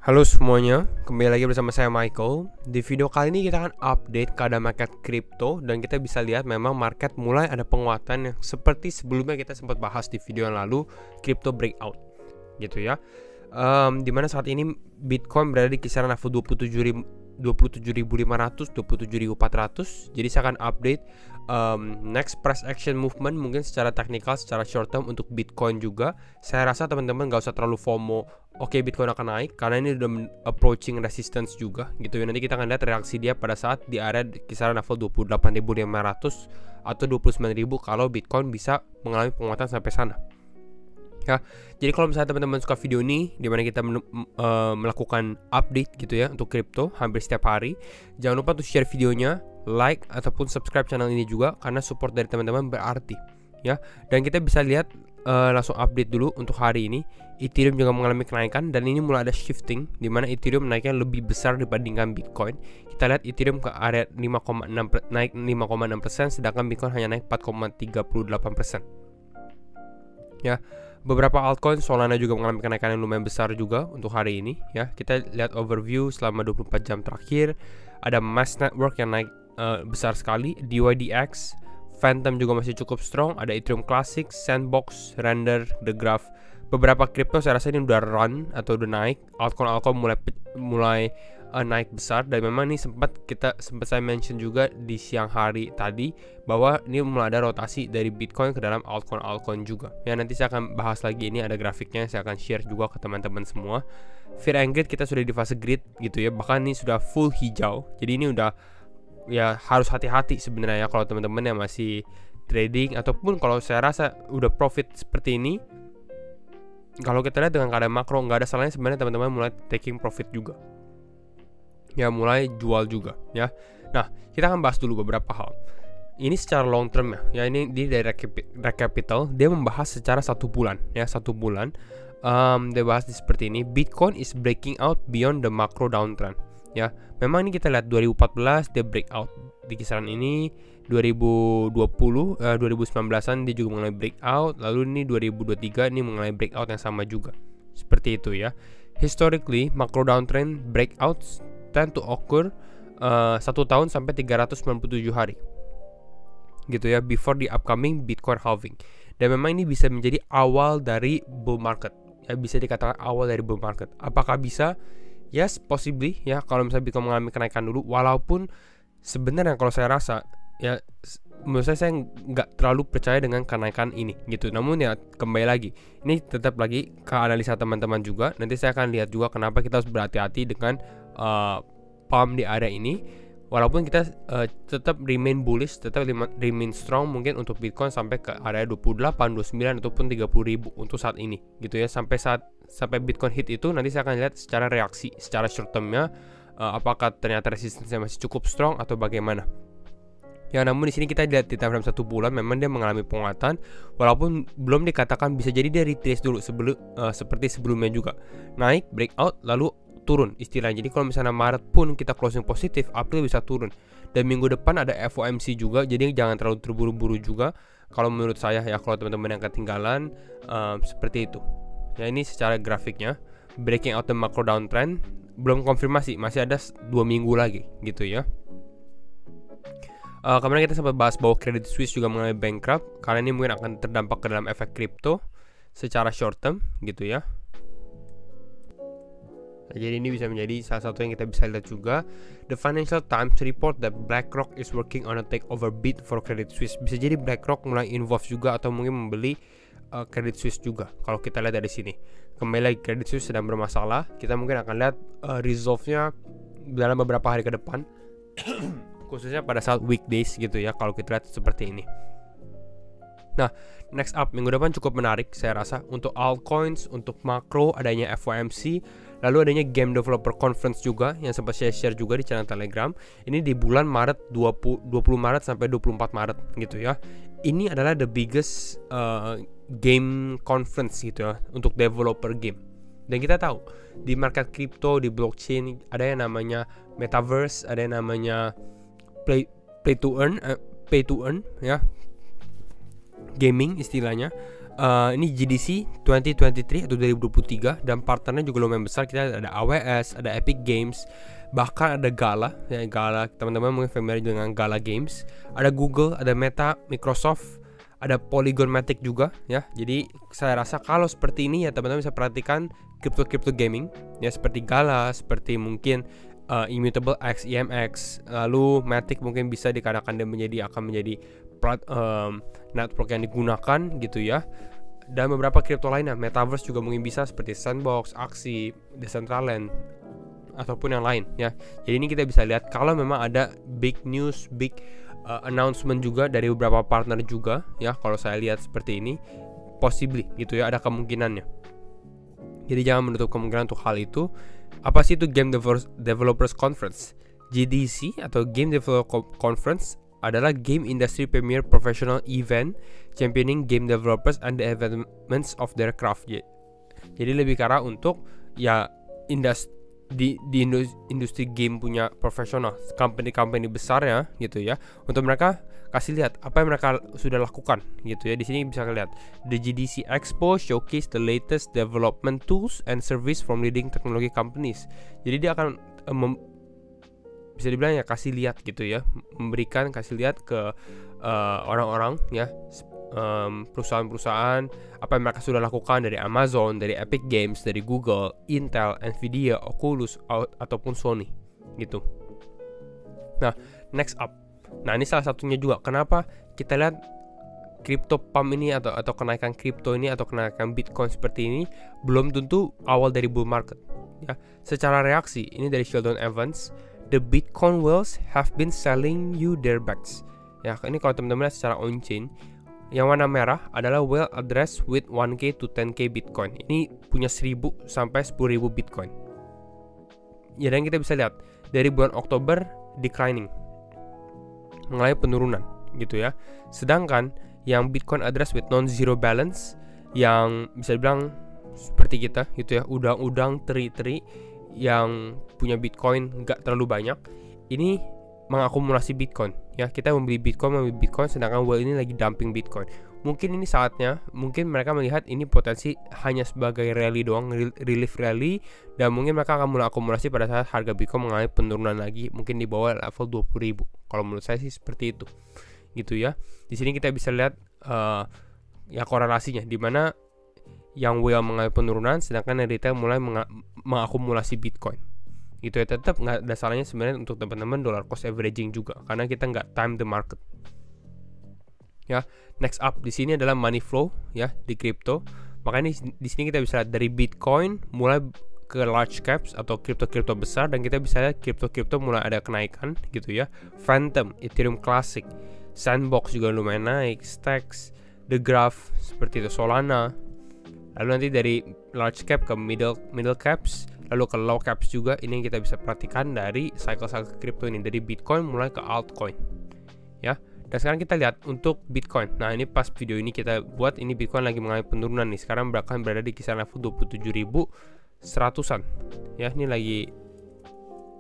Halo semuanya, kembali lagi bersama saya Michael. Di video kali ini kita akan update keadaan market kripto dan kita bisa lihat memang market mulai ada penguatan yang seperti sebelumnya kita sempat bahas di video yang lalu, crypto breakout gitu ya. Dimana saat ini Bitcoin berada di kisaran level 27.500, 27.400. Jadi saya akan update next price action movement mungkin secara teknikal, secara short term untuk Bitcoin juga. Saya rasa teman-teman gak usah terlalu FOMO. Oke, Bitcoin akan naik karena ini udah approaching resistance juga gitu ya. Nanti kita akan lihat reaksi dia pada saat di area kisaran level 28.500 atau 29.000 kalau Bitcoin bisa mengalami penguatan sampai sana. Ya, jadi kalau misalnya teman-teman suka video ini di mana kita melakukan update gitu ya untuk kripto hampir setiap hari, jangan lupa untuk share videonya, like ataupun subscribe channel ini juga karena support dari teman-teman berarti ya. Dan kita bisa lihat langsung update dulu untuk hari ini. Ethereum juga mengalami kenaikan dan ini mulai ada shifting di mana Ethereum naiknya lebih besar dibandingkan Bitcoin. Kita lihat Ethereum ke area 5,6 naik 5,6%, sedangkan Bitcoin hanya naik 4,38%. Ya, beberapa altcoin Solana juga mengalami kenaikan yang lumayan besar juga untuk hari ini ya. Kita lihat overview selama 24 jam terakhir. Ada Mass Network yang naik besar sekali, DYDX, Phantom juga masih cukup strong, ada Ethereum Classic, Sandbox, Render, The Graph. Beberapa kripto saya rasa ini udah run atau udah naik. Altcoin mulai naik besar dan memang ini sempat saya mention juga di siang hari tadi bahwa ini mulai ada rotasi dari Bitcoin ke dalam altcoin juga. Ya, nanti saya akan bahas lagi, ini ada grafiknya, saya akan share juga ke teman-teman semua. Fear and Greed kita sudah di fase greed gitu ya. Bahkan ini sudah full hijau. Jadi ini udah ya harus hati-hati sebenarnya ya kalau teman-teman yang masih trading ataupun kalau saya rasa udah profit seperti ini. Kalau kita lihat dengan keadaan makro nggak ada salahnya sebenarnya teman-teman mulai taking profit juga. Ya, mulai jual juga ya. Nah, kita akan bahas dulu beberapa hal. Ini secara long term ya. Ya, ini dari Recapital, dia membahas secara 1 bulan ya, 1 bulan. Dia bahas seperti ini, Bitcoin is breaking out beyond the macro downtrend. Ya, memang ini kita lihat 2014 dia breakout di kisaran ini, 2019-an dia juga mengalami breakout, lalu ini 2023 ini mengalami breakout yang sama juga. Seperti itu ya. Historically, macro downtrend breakouts tend to occur 1 tahun sampai 397 hari. Gitu ya, before the upcoming Bitcoin halving. Dan memang ini bisa menjadi awal dari bull market. Ya, bisa dikatakan awal dari bull market. Apakah bisa? Yes, possibly ya, kalau misalnya Bitcoin mengalami kenaikan dulu, walaupun sebenarnya kalau saya rasa ya, menurut saya nggak terlalu percaya dengan kenaikan ini gitu. Namun ya kembali lagi, ini tetap lagi ke analisa teman-teman juga. Nanti saya akan lihat juga kenapa kita harus berhati-hati dengan pump di area ini. Walaupun kita tetap remain bullish, tetap remain strong mungkin untuk Bitcoin sampai ke area 28, 29 ataupun 30.000 untuk saat ini gitu ya. Sampai Bitcoin hit itu nanti saya akan lihat secara reaksi, secara short termnya apakah ternyata resistensinya masih cukup strong atau bagaimana. Ya, namun di sini kita lihat di time frame 1 bulan memang dia mengalami penguatan walaupun belum dikatakan, bisa jadi dia retrace dulu seperti sebelumnya juga. Naik, breakout, lalu turun istilahnya. Jadi kalau misalnya Maret pun kita closing positif, April bisa turun. Dan minggu depan ada FOMC juga, jadi jangan terlalu terburu-buru juga kalau menurut saya ya, kalau teman-teman yang ketinggalan seperti itu. Ya, ini secara grafiknya breaking out the macro downtrend, belum konfirmasi, masih ada 2 minggu lagi gitu ya. Kemarin kita sempat bahas bahwa Credit Suisse juga mengalami bankrupt karena ini mungkin akan terdampak ke dalam efek kripto secara short term gitu ya. Jadi ini bisa menjadi salah satu yang kita bisa lihat juga. The Financial Times report that BlackRock is working on a takeover bid for Credit Suisse. Bisa jadi BlackRock mulai involve juga atau mungkin membeli Credit Suisse juga. Kalau kita lihat dari sini, kembali lagi Credit Suisse sedang bermasalah. Kita mungkin akan lihat resolve-nya dalam beberapa hari ke depan, khususnya pada saat weekdays gitu ya. Kalau kita lihat seperti ini. Nah, next up minggu depan cukup menarik saya rasa untuk altcoins, untuk makro adanya FOMC, lalu adanya Game Developer Conference juga yang sempat saya share juga di channel Telegram. Ini di bulan Maret 20 Maret sampai 24 Maret gitu ya. Ini adalah the biggest game conference gitu ya untuk developer game. Dan kita tahu di market crypto, di blockchain ada yang namanya metaverse, ada yang namanya pay to earn ya, gaming istilahnya. Ini GDC 2023 atau 2023 dan partnernya juga lumayan besar. Kita ada AWS, ada Epic Games, bahkan ada Gala. Ya, Gala teman-teman mungkin familiar dengan Gala Games. Ada Google, ada Meta, Microsoft, ada Polygon Matic juga ya. Jadi saya rasa kalau seperti ini ya teman-teman bisa perhatikan crypto gaming ya, seperti Gala, seperti mungkin Immutable X, EMX, lalu Matic mungkin bisa dikatakan dia akan menjadi network yang digunakan gitu ya. Dan beberapa kripto lainnya, Metaverse juga mungkin bisa seperti Sandbox, Axie, Decentraland ataupun yang lain ya. Jadi ini kita bisa lihat kalau memang ada big news, big announcement juga dari beberapa partner juga ya. Kalau saya lihat seperti ini, possibly gitu ya, ada kemungkinannya. Jadi jangan menutup kemungkinan untuk hal itu. Apa sih itu Game Developers Conference? GDC atau Game Developers Conference adalah game industry premier professional event championing game developers and the advancements of their craft. Jadi lebih ke arah untuk ya industri game punya profesional, company besar ya gitu ya, untuk mereka kasih lihat apa yang mereka sudah lakukan gitu ya. Di sini bisa lihat the GDC Expo showcase the latest development tools and service from leading technology companies. Jadi dia akan bisa dibilang ya kasih lihat gitu ya, kasih lihat ke orang-orang ya, perusahaan-perusahaan apa yang mereka sudah lakukan dari Amazon, dari Epic Games, dari Google, Intel, Nvidia, Oculus ataupun Sony gitu. Nah, next up. Nah, ini salah satunya juga kenapa kita lihat crypto pump ini atau kenaikan kripto ini atau kenaikan Bitcoin seperti ini belum tentu awal dari bull market ya. Secara reaksi ini dari Sheldon Evans, the Bitcoin whales have been selling you their bags. Ya, ini kalau teman-teman lihat secara on-chain, yang warna merah adalah whale address with 1k to 10k Bitcoin. Ini punya 1000 sampai 10.000 Bitcoin. Ya, dan kita bisa lihat dari bulan Oktober declining, mengalami penurunan gitu ya. Sedangkan yang Bitcoin address with non-zero balance, yang bisa dibilang seperti kita gitu ya, udang-udang teri-teri yang punya Bitcoin nggak terlalu banyak, ini mengakumulasi Bitcoin ya. Kita membeli Bitcoin sedangkan whale ini lagi dumping Bitcoin. Mungkin ini saatnya, mungkin mereka melihat ini potensi hanya sebagai rally doang, relief rally, dan mungkin mereka akan mulai akumulasi pada saat harga Bitcoin mengalami penurunan lagi, mungkin di bawah level 20.000. Kalau menurut saya sih seperti itu gitu ya. Di sini kita bisa lihat ya korelasinya, di mana yang whale mengalami penurunan sedangkan yang retail mulai mengakumulasi Bitcoin gitu ya. Tetap nggak ada salahnya sebenarnya untuk teman-teman dollar cost averaging juga, karena kita nggak time the market ya. Next up di sini adalah money flow ya di crypto. Makanya di sini kita bisa lihat dari Bitcoin mulai ke large caps atau kripto besar, dan kita bisa lihat kripto mulai ada kenaikan gitu ya. Phantom, Ethereum Classic, Sandbox juga lumayan naik, Stacks, The Graph seperti itu, Solana. Lalu nanti dari large cap ke middle caps, lalu ke low caps juga. Ini yang kita bisa perhatikan dari cycle crypto ini, dari Bitcoin mulai ke altcoin ya. Dan sekarang kita lihat untuk Bitcoin. Nah, ini pas video ini kita buat, ini Bitcoin lagi mengalami penurunan nih. Sekarang bahkan berada di kisaran level 27.100-an ya. Ini lagi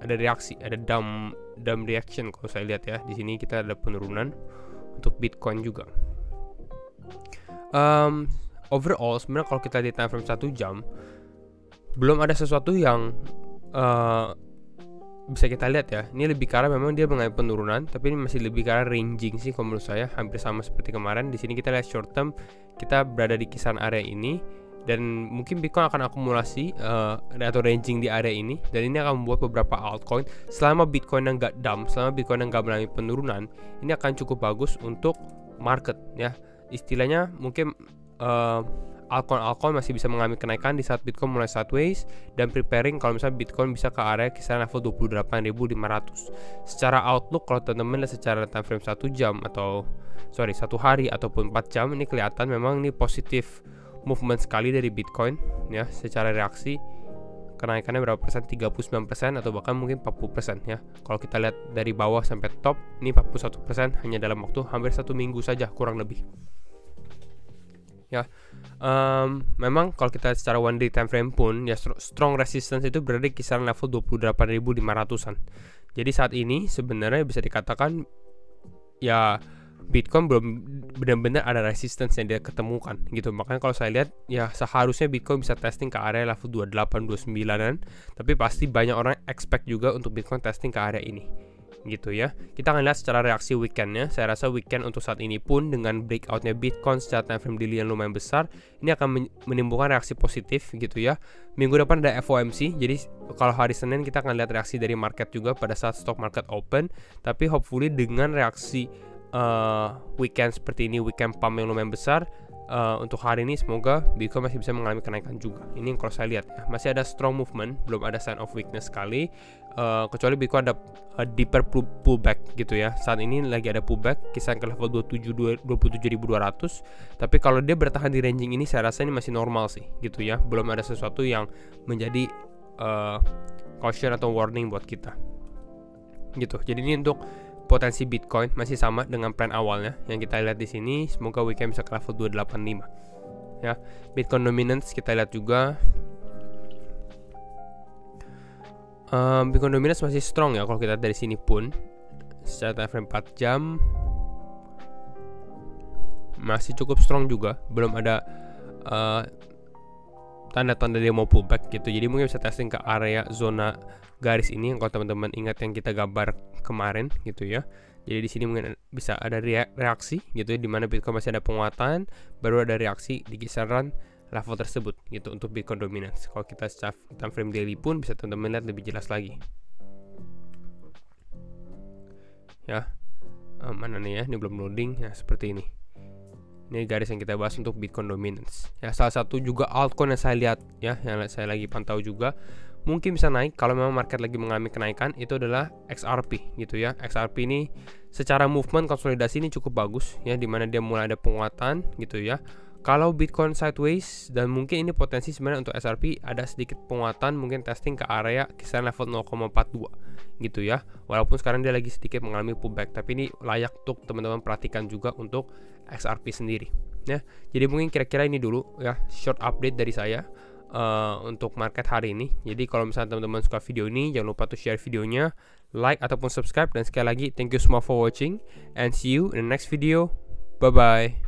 ada reaksi, ada dump reaction kalau saya lihat ya. Di sini kita ada penurunan untuk Bitcoin juga. Overall sebenarnya kalau kita di time frame 1 jam belum ada sesuatu yang bisa kita lihat ya. Ini lebih karena memang dia mengalami penurunan, tapi ini masih lebih karena ranging sih kalau menurut saya, hampir sama seperti kemarin. Di sini kita lihat short term, kita berada di kisaran area ini, dan mungkin Bitcoin akan akumulasi atau ranging di area ini, dan ini akan membuat beberapa altcoin selama Bitcoin yang nggak dump, selama Bitcoin yang nggak mengalami penurunan, ini akan cukup bagus untuk market ya. Istilahnya mungkin altcoin masih bisa mengalami kenaikan di saat Bitcoin mulai sideways, dan preparing kalau misalnya Bitcoin bisa ke area kisaran level 28.500. Secara outlook kalau teman-teman lihat secara time frame 1 jam atau 1 hari ataupun 4 jam, ini kelihatan memang ini positif movement sekali dari Bitcoin ya. Secara reaksi kenaikannya berapa persen? 39% atau bahkan mungkin 40% ya. Kalau kita lihat dari bawah sampai top, ini 41% hanya dalam waktu hampir 1 minggu saja kurang lebih ya. Memang kalau kita secara one day time frame pun ya, strong resistance itu berada di kisaran level 28.500-an. Jadi saat ini sebenarnya bisa dikatakan ya Bitcoin belum benar-benar ada resistance yang dia ketemukan gitu. Makanya kalau saya lihat ya seharusnya Bitcoin bisa testing ke area level 28 29-an, tapi pasti banyak orang expect juga untuk Bitcoin testing ke area ini gitu ya. Kita akan lihat secara reaksi weekendnya. Saya rasa weekend untuk saat ini pun dengan breakoutnya Bitcoin secara time frame daily yang lumayan besar, ini akan menimbulkan reaksi positif gitu ya. Minggu depan ada FOMC, jadi kalau hari Senin kita akan lihat reaksi dari market juga pada saat stock market open. Tapi hopefully dengan reaksi weekend seperti ini, weekend pump yang lumayan besar, untuk hari ini semoga Bitcoin masih bisa mengalami kenaikan juga. Ini yang kalau saya lihat ya, masih ada strong movement, belum ada sign of weakness sekali, kecuali Bitcoin ada deeper pullback gitu ya. Saat ini lagi ada pullback kisaran ke level 27.200, tapi kalau dia bertahan di ranging ini saya rasa ini masih normal sih gitu ya. Belum ada sesuatu yang menjadi caution atau warning buat kita gitu. Jadi ini untuk potensi Bitcoin masih sama dengan plan awalnya yang kita lihat di sini. Semoga weekend bisa ke level 285 ya. Bitcoin dominance kita lihat juga, Bitcoin dominance masih strong ya kalau kita dari sini pun. Secara time frame 4 jam masih cukup strong juga, belum ada tanda-tanda dia mau pullback gitu. Jadi mungkin bisa testing ke area zona garis ini yang kalau teman-teman ingat yang kita gambar kemarin gitu ya. Jadi di sini mungkin bisa ada reaksi gitu ya, di mana Bitcoin masih ada penguatan, baru ada reaksi di kisaran level tersebut gitu untuk Bitcoin dominance. Kalau kita secara time frame daily pun bisa teman-teman lihat lebih jelas lagi. Ya. Mana nih ya? Ini belum loading ya, seperti ini. Ini garis yang kita bahas untuk Bitcoin dominance. Ya, salah satu juga altcoin yang saya lihat ya, yang saya lagi pantau juga, mungkin bisa naik kalau memang market lagi mengalami kenaikan, itu adalah XRP gitu ya. XRP ini secara movement konsolidasi ini cukup bagus ya, dimana dia mulai ada penguatan gitu ya. Kalau Bitcoin sideways, dan mungkin ini potensi sebenarnya untuk XRP ada sedikit penguatan, mungkin testing ke area kisaran level 0,42 gitu ya. Walaupun sekarang dia lagi sedikit mengalami pullback, tapi ini layak untuk teman-teman perhatikan juga untuk XRP sendiri ya. Jadi mungkin kira-kira ini dulu ya short update dari saya untuk market hari ini. Jadi kalau misalnya teman-teman suka video ini, jangan lupa tuh share videonya, like ataupun subscribe, dan sekali lagi thank you semua for watching and see you in the next video. Bye bye.